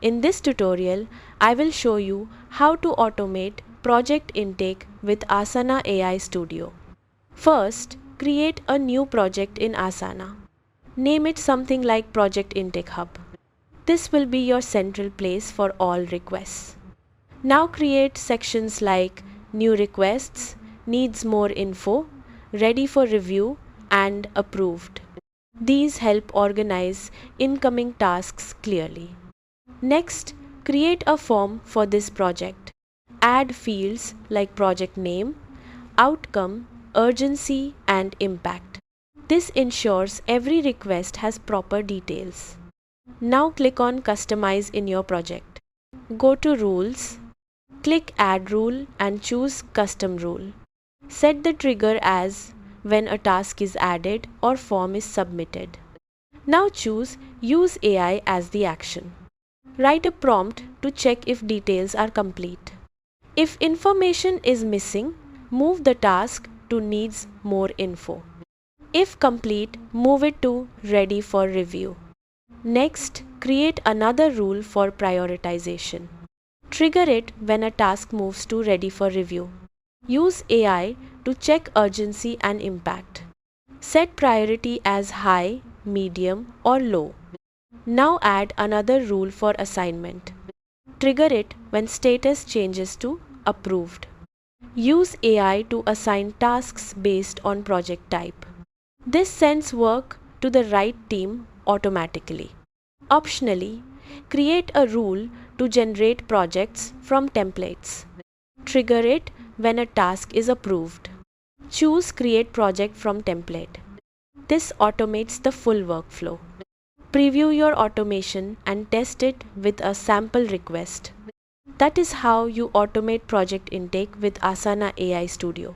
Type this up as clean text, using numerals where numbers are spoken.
In this tutorial, I will show you how to automate project intake with Asana AI Studio. First, create a new project in Asana. Name it something like Project Intake Hub. This will be your central place for all requests. Now create sections like New Requests, Needs More Info, Ready for Review, and Approved. These help organize incoming tasks clearly. Next, create a form for this project. Add fields like project name, outcome, urgency, and impact. This ensures every request has proper details. Now click on Customize in your project. Go to Rules, click Add Rule and choose Custom Rule. Set the trigger as when a task is added or form is submitted. Now choose Use AI as the action. Write a prompt to check if details are complete. If information is missing, move the task to Needs More Info. If complete, move it to Ready for Review. Next, create another rule for prioritization. Trigger it when a task moves to Ready for Review. Use AI to check urgency and impact. Set priority as high, medium, or low. Now add another rule for assignment. Trigger it when status changes to approved. Use AI to assign tasks based on project type. This sends work to the right team automatically. Optionally, create a rule to generate projects from templates. Trigger it when a task is approved. Choose Create Project from Template. This automates the full workflow. Preview your automation and test it with a sample request. That is how you automate project intake with Asana AI Studio.